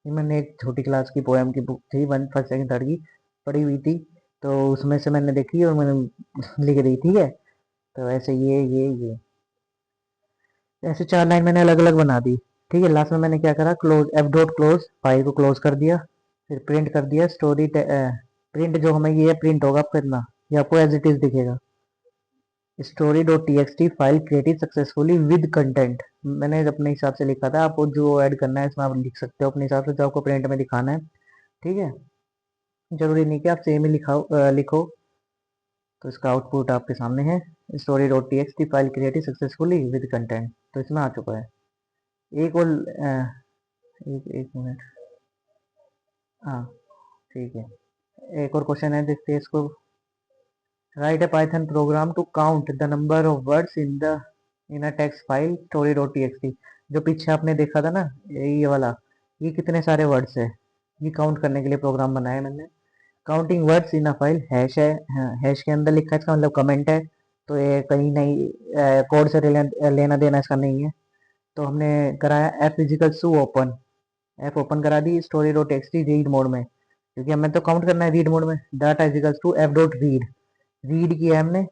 ये मैंने एक छोटी क्लास की पोएम की बुक थी, वन फर्स्ट सेकंड थर्ड की पढ़ी हुई थी, तो उसमें से मैंने देखी और मैंने लिख दी, ठीक है। तो ऐसे ये ऐसे चार लाइन मैंने अलग अलग बना दी, ठीक है। लास्ट में मैंने क्या करा, close F dot close, file को क्लोज कर दिया, फिर प्रिंट कर दिया स्टोरी, प्रिंट जो हमें ये प्रिंट होगा करना, ये आपको एज इट इज दिखेगा, story dot T X T file created successfully with content. मैंने अपने हिसाब से लिखा था, आपको जो ऐड करना है इसमें आप लिख सकते हो अपने हिसाब से, जो आपको प्रिंट में दिखाना है, ठीक है। जरूरी नहीं कि आप सेम ही लिखो। तो इसका आउटपुट आपके सामने है, story dot T X T file created successfully with content, तो इसमें आ चुका है। एक और एक मिनट, हाँ ठीक है, एक और क्वेश्चन है, देखते हैं इसको। Write a Python program to count the number of words in a text file story dot T X T, जो पीछे आपने देखा था ना, ये वाला, ये कितने सारे वर्ड्स है, ये काउंट करने के लिए प्रोग्राम बनाया मैंने। Counting words in a file, hash है, हैश के अंदर लिखा है, इसका मतलब कमेंट है, तो ये कहीं नहीं कोड से लेना देना इसका नहीं है। तो हमने कराया F इजिकल्स to open, F open करा दी story dot text read mode में, क्योंकि हमें तो काउंट करना है रीड मोड में। Data is equals to F dot read, read किया है हमने,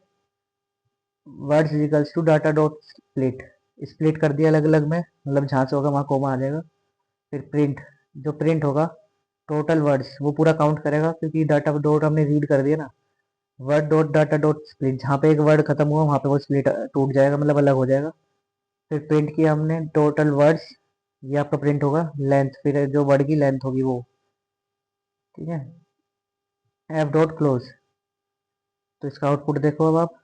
words is equals to data dot split, split कर दिया अलग अलग में, मतलब जहाँ से होगा वहाँ कोमा आ जाएगा। फिर प्रिंट, जो प्रिंट होगा टोटल वर्ड्स वो पूरा काउंट करेगा, क्योंकि डाटा डॉट हमने रीड कर दिया ना। Word dot data dot split, जहाँ पे एक वर्ड खत्म हुआ वहाँ पे वो स्प्लिट टूट जाएगा, मतलब अलग हो जाएगा। फिर प्रिंट किया हमने टोटल वर्ड्स, ये आपका प्रिंट होगा लेंथ, फिर जो वर्ड की लेंथ होगी वो, ठीक है। एफ डॉट क्लोज, तो इसका आउटपुट देखो अब आप,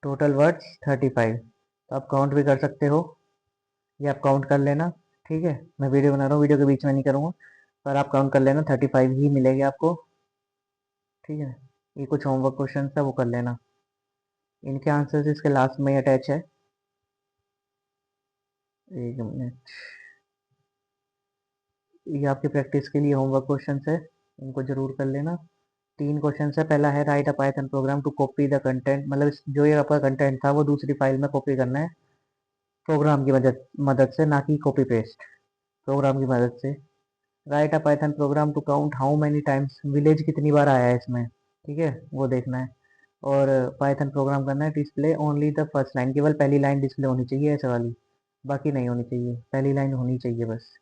टोटल वर्ड्स 35। तो आप काउंट भी कर सकते हो, ये आप काउंट कर लेना, ठीक है। मैं वीडियो बना रहा हूँ, वीडियो के बीच में नहीं करूँगा, पर आप काउंट कर लेना, 35 ही मिलेगी आपको, ठीक है। ये कुछ होमवर्क क्वेश्चन है वो कर लेना, इनके आंसर्स इसके लास्ट में अटैच है। एक मिनट, ये आपकी प्रैक्टिस के लिए होमवर्क क्वेश्चन है, इनको जरूर कर लेना। 3 क्वेश्चन है। पहला है write a Python program to copy the content, मतलब जो ये आपका कंटेंट था वो दूसरी फाइल में कॉपी करना है प्रोग्राम की मदद मदद से, ना कि कॉपी पेस्ट, प्रोग्राम की मदद से। Write a Python program to count how many times, village कितनी बार आया है इसमें, ठीक है, वो देखना है। और पाइथन प्रोग्राम करना है display only the first line, केवल पहली लाइन डिस्प्ले होनी चाहिए ऐसे वाली, बाकी नहीं होनी चाहिए, पहली लाइन होनी चाहिए बस।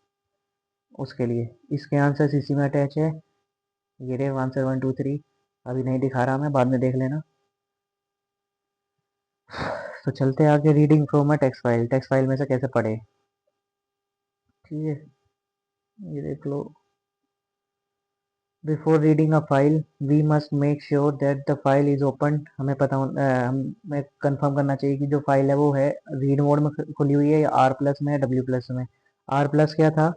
उसके लिए इसके आंसर्स इसी में अटैच है, ये रहे आंसर 1 2 3। अभी नहीं दिखा रहा मैं, बाद में देख लेना। तो चलते हैं आगे, reading from a text file में से कैसे पढ़े, ठीक है। ये देख लो, before reading a file we must make sure that the file is open, हमें पता हमें कंफर्म करना चाहिए कि जो फाइल है वो है रीड मोड में खुली हुई है, या आर प्लस में, या डब्ल्यू प्लस में। आर प्लस क्या था,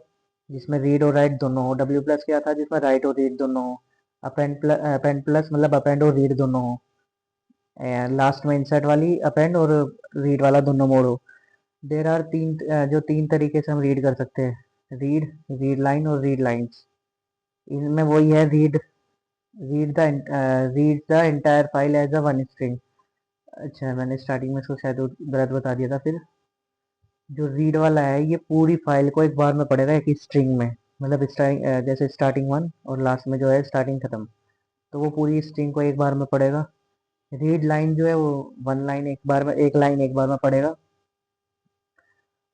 जिसमें रीड और राइट दोनों हो। डब्ल्यू प्लस क्या था, जिसमें राइट और रीड दोनों हो। अपेंड प्लस मतलब अपेंड और रीड दोनों हो। लास्ट में इंसर्ट वाली अपेंड और रीड वाला दोनों मोड हो। देर आर जो 3 तरीके से हम रीड कर सकते हैं, रीड, रीड लाइन और रीड लाइंस। इनमें वही है, read the entire file as a one string. अच्छा, मैंने स्टार्टिंग में इसको शायद गलत बता दिया था। फिर जो रीड वाला है ये पूरी फाइल को एक बार में पढ़ेगा, एक ही स्ट्रिंग में, मतलब जैसे स्टार्टिंग 1 और लास्ट में जो है स्टार्टिंग खत्म, तो वो पूरी स्ट्रिंग को एक बार में पढ़ेगा। रीड लाइन जो है वो वन लाइन एक बार में, एक लाइन एक बार में पढ़ेगा।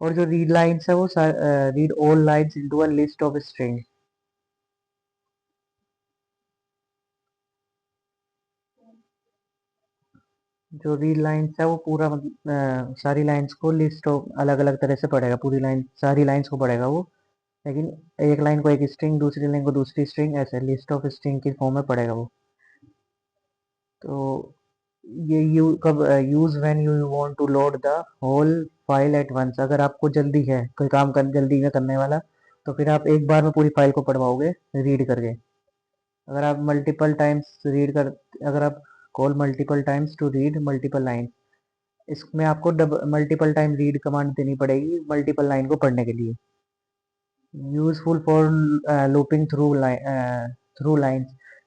और जो रीड लाइन्स है वो read all lines into a list of string. जो रीड लाइन्स है वो पूरा सारी लाइन्स को लिस्ट ऑफ अलग अलग तरह से पढ़ेगा, पूरी लाइन सारी लाइन्स को पढ़ेगा वो, लेकिन एक लाइन को एक स्ट्रिंग, दूसरी लाइन को दूसरी स्ट्रिंग, ऐसे लिस्ट ऑफ स्ट्रिंग की फॉर्म में पढ़ेगा वो। तो ये you can use when you want to load the whole file at once, अगर आपको जल्दी है कोई काम जल्दी में करने वाला, तो फिर आप एक बार में पूरी फाइल को पढ़वाओगे रीड करके। अगर आप मल्टीपल टाइम्स रीड कर अगर आप call multiple times to read multiple line, इसमें आपको मल्टीपल टाइम रीड कमांड देनी पड़ेगी मल्टीपल लाइन को पढ़ने के लिए। Useful for looping through lines,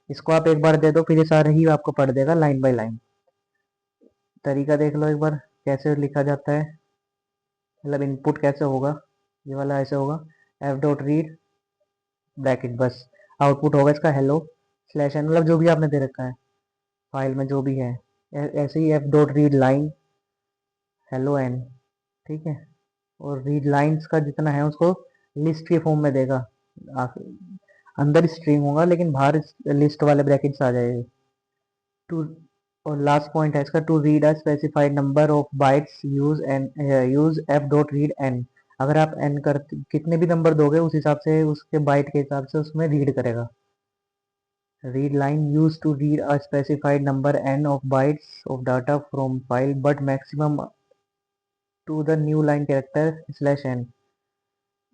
इसको आप एक बार दे दो फिर ये सारे ही आपको पढ़ देगा लाइन बाय लाइन। तरीका देख लो एक बार कैसे लिखा जाता है, मतलब इनपुट कैसे होगा, ये वाला ऐसे होगा, एफ डॉट रीड ब्रैकेट, बस आउटपुट होगा इसका हेलो स्लैश एन, मतलब जो भी आपने दे रखा है फाइल में जो भी है। ऐसे ही F dot read line hello N, ठीक है। और रीड लाइंस का जितना है उसको लिस्ट के फॉर्म में देगा, अंदर स्ट्रिंग होगा लेकिन बाहर लिस्ट वाले ब्रैकेट्स आ जाएंगे। टू, और लास्ट पॉइंट है इसका, to read a specified number of bytes use F dot read N, अगर आप एन कर कितने भी नंबर दोगे उस हिसाब से, उसके बाइट के हिसाब से उसमें रीड करेगा। Read line use to read a specified number N of bytes of data from file but maximum to the new line character slash N,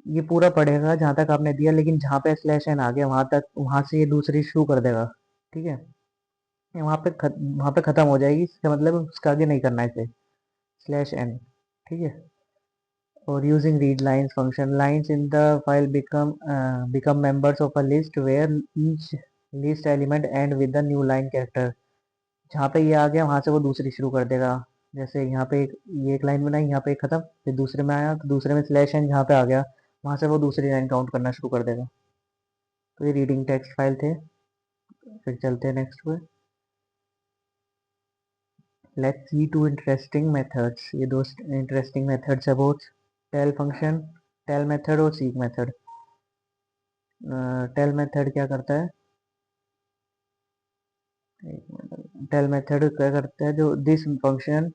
ये पूरा पढ़ेगा जहाँ तक आपने दिया, लेकिन जहाँ पे स्लैश एन आ गया वहाँ तक, वहाँ से ये दूसरी शुरू कर देगा, ठीक है। ये वहाँ पे खत्म हो जाएगी, इसका मतलब उसका आगे नहीं करना है इसे, स्लैश एन, ठीक है। और using read lines function, lines in the file become members of a list where each list element end with the new line character, जहाँ पे ये आ गया वहाँ से वो दूसरी शुरू कर देगा। जैसे यहाँ पे ये एक लाइन बनाई, यहाँ पे एक खत्म, फिर दूसरे में आया तो दूसरे में स्लैश एन जहाँ पे आ गया वहाँ से वो दूसरी लाइन काउंट करना शुरू कर देगा। तो ये रीडिंग टेक्स्ट फाइल थे। फिर चलते हैं नेक्स्ट पे, let's see two interesting methods. ये दो इंटरेस्टिंग मेथड्स है both, tell function, tell method और सीक मेथड। टेल मेथड क्या करता है, टेल मेथड क्या करता है, जो this function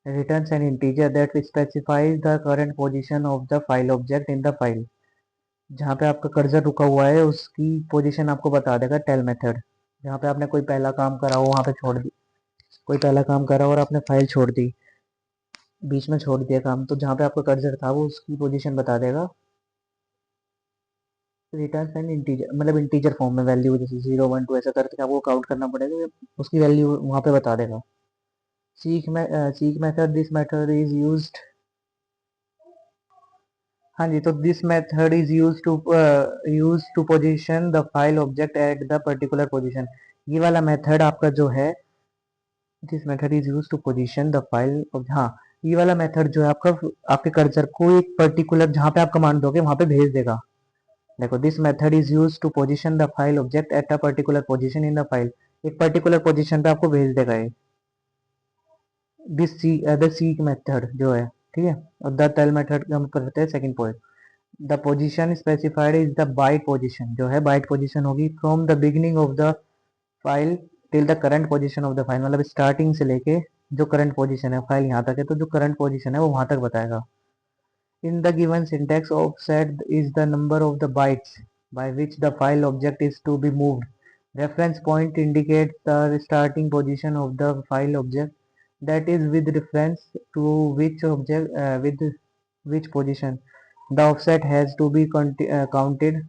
returns an integer that specifies the current position of the file object in the file। जहाँ पे आपका कर्सर रुका हुआ है उसकी पोजीशन आपको बता देगा टेल मेथड। जहाँ पे आपने कोई पहला काम करा हो वहाँ पे छोड़ दी, कोई पहला काम करा और आपने फाइल छोड़ दी, बीच में छोड़ दिया काम, तो जहाँ पे आपका कर्सर था वो उसकी पोजीशन बता देगा। रिटर्न एंड इंटीजर मतलब इंटीजर फॉर्म में वैल्यू, जैसे 0 1 2 ऐसा करके आपको काउंट करना पड़ेगा, उसकी वैल्यू वहाँ पे बता देगा। Seek method, this method is used, हाँ जी, तो this method is use to position the file object at the particular position. ये वाला मेथड आपका जो है, this method is use to position the file, हाँ, ये वाला मेथड जो है आपका आपके कर्सर को एक पर्टिकुलर जहाँ पे आप कमांड दोगे वहाँ पे भेज देगा। देखो, this method is use to position the file object at a particular position in the file, एक पर्टिकुलर पोजीशन पे आपको भेज देगा ये। दिस द सीक मेथड जो है, ठीक है, और द टेल मेथड हम करते हैं second point. The position specified is the byte position, जो है बाइट पोजीशन होगी from the beginning of the file till the current position of the file, मतलब स्टार्टिंग से लेके जो करंट पोजीशन है फाइल यहाँ तक है, तो जो करंट पोजीशन है वो वहां तक बताएगा। In the given syntax, offset is the number of the bytes by which the file object is to be moved. Reference point indicates the starting position of the file object, that is with reference to which object with which position the offset has to be counted.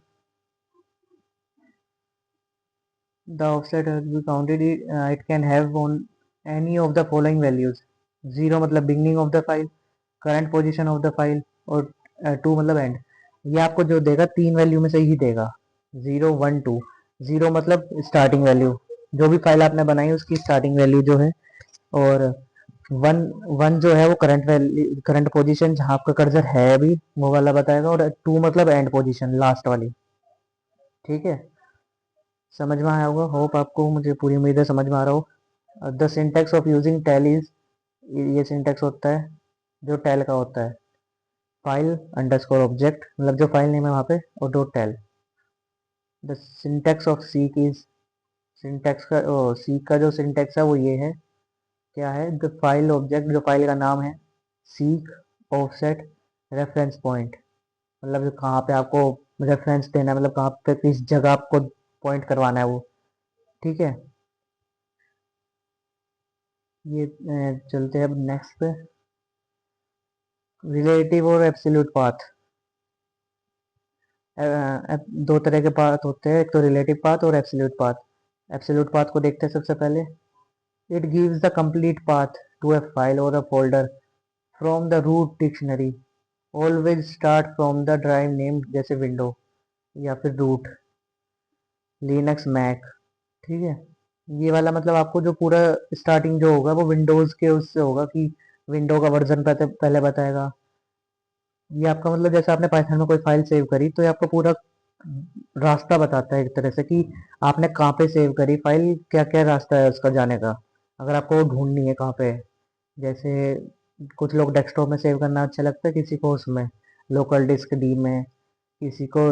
The offset has to be counted. It can have on any of the following values. 0 मतलब beginning of the file, current position of the file, और 2 मतलब end। ये आपको जो देगा तीन value में से ही देगा, 0 1 2। 0 मतलब स्टार्टिंग वैल्यू, जो भी फाइल आपने बनाई उसकी स्टार्टिंग वैल्यू जो है, और वन वन जो है वो करंट वैल्यू, करंट पोजीशन जहाँ आपका कर्सर है अभी वो वाला बताएगा, और 2 मतलब एंड पोजीशन लास्ट वाली। ठीक है, समझ में आया होगा, होप आपको, मुझे पूरी उम्मीद है समझ में आ रहा हो। The syntax of using tell is, ये सिंटेक्स होता है जो टेल का होता है, फाइल अंडरस्कोर ऑब्जेक्ट, मतलब जो फाइल नेम है वहाँ पे, और dot tell. The syntax of seek is, syntax का सीक का जो सिंटेक्स है वो ये है, क्या है, द फाइल ऑब्जेक्ट, जो फाइल का नाम है, सीक, ऑफसेट, रेफरेंस पॉइंट, मतलब जो कहाँ पे आपको रेफरेंस देना है, मतलब कहाँ पे किस जगह आपको पॉइंट करवाना है वो। ठीक है, ये चलते हैं अब नेक्स्ट पे, रिलेटिव और एब्सोल्यूट पाथ। दो तरह के पाथ होते हैं, एक तो रिलेटिव पाथ और एब्सोल्यूट पाथ। एब्सोल्यूट पाथ को देखते हैं सबसे पहले। It gives the complete path to a file और a folder from the root dictionary, always start from the drive name, जैसे विंडो या फिर रूट, लिनक्स, मैक। ठीक है, ये वाला मतलब आपको जो पूरा स्टार्टिंग जो होगा वो विंडोज के उससे होगा, कि विंडो का वर्जन पहले बताएगा। ये आपका मतलब जैसे आपने पाइथन में कोई फाइल सेव करी तो ये आपको पूरा रास्ता बताता है एक तरह से, कि आपने कहाँ पे सेव करी फाइल, क्या क्या रास्ता है उसका जाने का, अगर आपको वो ढूंढनी है कहाँ पे है। जैसे कुछ लोग डेस्कटॉप में सेव करना अच्छा लगता है, किसी को उसमें लोकल डिस्क डी में, किसी को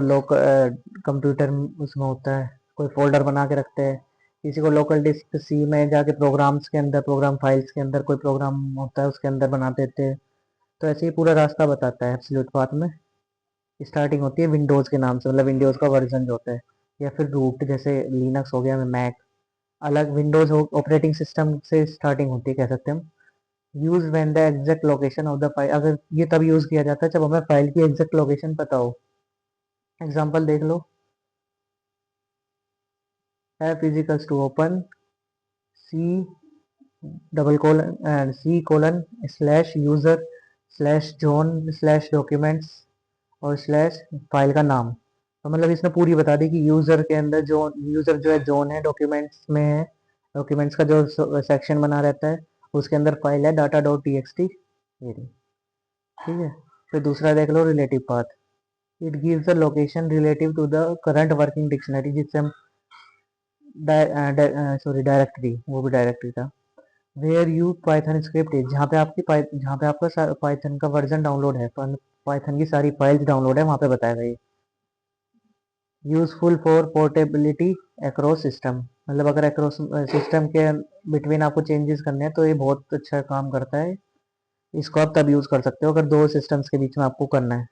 कंप्यूटर उसमें होता है, कोई फोल्डर बना के रखते हैं, किसी को लोकल डिस्क सी में जाके प्रोग्राम्स के अंदर, प्रोग्राम फाइल्स के अंदर कोई प्रोग्राम होता है उसके अंदर बना देते हैं। तो ऐसे ही पूरा रास्ता बताता है एब्सोल्यूट पाथ में। स्टार्टिंग होती है विंडोज़ के नाम से, मतलब विंडोज़ का वर्जन जो होता है, या फिर रूट, जैसे लिनक्स हो गया, मैक अलग, विंडोज़ ऑपरेटिंग सिस्टम से स्टार्टिंग होती है, कह सकते हैं हम। Use when the exact location of the file, अगर ये तब यूज़ किया जाता है जब हमें फाइल की एग्जैक्ट लोकेशन पता हो। एग्जाम्पल देख लो, है F equals to open C double colon C colon slash user slash John slash documents और स्लैश फाइल का नाम। तो मतलब इसने पूरी बता दी कि यूजर के अंदर जो यूजर जो है जोन है, डॉक्यूमेंट्स में है, डॉक्यूमेंट्स का जो सेक्शन बना रहता है उसके अंदर फाइल है data dot T X T, ये रही। ठीक है, फिर दूसरा देख लो, relative path. It gives the location relative to the current working dictionary, जिससे हम सॉरी डायरेक्टरी, वो भी डायरेक्टरी था, where you Python script is, जहाँ पे आपका पाइथन का वर्जन डाउनलोड है, पाइथन की सारी फाइल्स डाउनलोड है, वहाँ पे बताएगा ये। Useful for portability across system, मतलब अगर अक्रॉस सिस्टम के बिटवीन आपको चेंजेस करने हैं तो ये बहुत अच्छा काम करता है। इसको आप तब यूज़ कर सकते हो अगर दो सिस्टम्स के बीच में आपको करना है,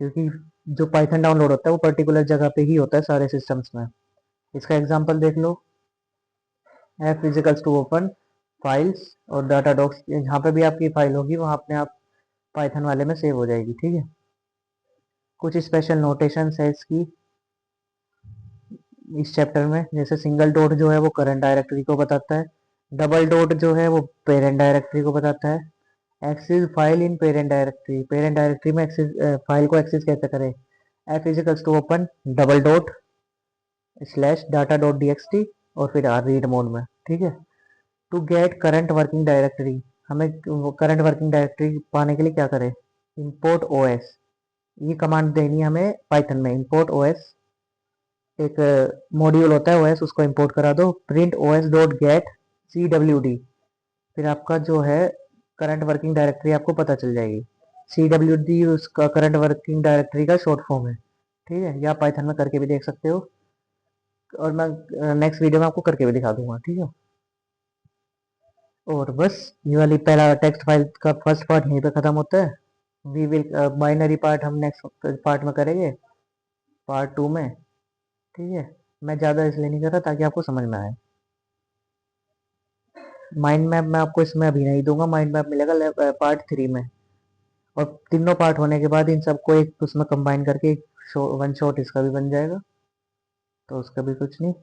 क्योंकि जो पाइथन डाउनलोड होता है वो पर्टिकुलर जगह पे ही होता है सारे सिस्टम्स में। इसका एग्जांपल देख लो, F physicals to open files और डाटा डॉक्स, जहाँ पे भी आपकी फाइल होगी वहाँ अपने आप पाइथन वाले में सेव हो जाएगी, ठीक है। कुछ स्पेशल नोटेशन है इसकी इस चैप्टर में, जैसे सिंगल डॉट जो है वो करंट डायरेक्टरी को बताता है, डबल डॉट जो है वो पेरेंट डायरेक्टरी को बताता है, access file in parent directory में एक्सेस फाइल को एक्सेस कैसे करें, F physicals to open double dot slash data dot D और फिर रीड मोड में, ठीक है। To get current working directory, हमें करंट वर्किंग डायरेक्टरी पाने के लिए क्या करें, इंपोर्ट ओएस, ये कमांड देनी है हमें पाइथन में। इंपोर्ट ओएस एक मॉड्यूल होता है ओएस, उसको इंपोर्ट करा दो, print OS dot gate CWD, फिर आपका जो है करंट वर्किंग डायरेक्टरी आपको पता चल जाएगी। CWD उसका करंट वर्किंग डायरेक्टरी का शॉर्ट फॉर्म है, ठीक है। या पाइथन में करके भी देख सकते हो और मैं नेक्स्ट वीडियो में आपको करके भी दिखा दूंगा, ठीक है। और बस ये वाली पहला टेक्स्ट फाइल का फर्स्ट पार्ट यहीं पे खत्म होता है। वी विल बाइनरी पार्ट हम नेक्स्ट पार्ट में करेंगे, पार्ट 2 में, ठीक है। मैं ज़्यादा इसलिए नहीं कर रहा ताकि आपको समझ में आए। माइंड मैप मैं आपको इसमें अभी नहीं दूंगा, माइंड मैप मिलेगा पार्ट 3 में, और तीनों पार्ट होने के बाद इन सबको एक उसमें कंबाइन करके एक वन शॉट इसका भी बन जाएगा, तो उसका भी कुछ नहीं।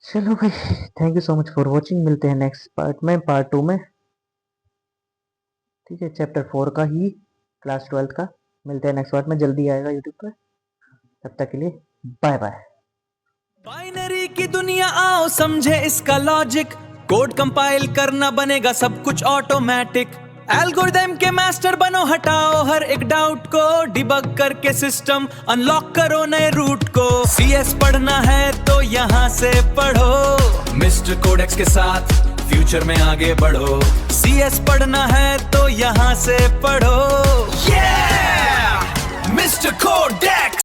चलो भाई, thank you so much for watching, मिलते हैं नेक्स्ट पार्ट में, पार्ट 2 में, ठीक है। चैप्टर 4 का ही, क्लास 12 का, मिलते हैं नेक्स्ट पार्ट में, जल्दी आएगा यूट्यूब पर। तब तक के लिए बाय बाय। बाइनरी की दुनिया आओ समझे इसका लॉजिक, कोड कंपाइल करना बनेगा सब कुछ ऑटोमेटिक, एल्गोरिथम के मास्टर बनो, हटाओ हर एक डाउट को, डिबग करके सिस्टम अनलॉक करो नए रूट को। CS पढ़ना है तो यहाँ से पढ़ो, मिस्टर कोडेक्स के साथ फ्यूचर में आगे बढ़ो। CS पढ़ना है तो यहाँ से पढ़ो, मिस्टर कोडेक्स।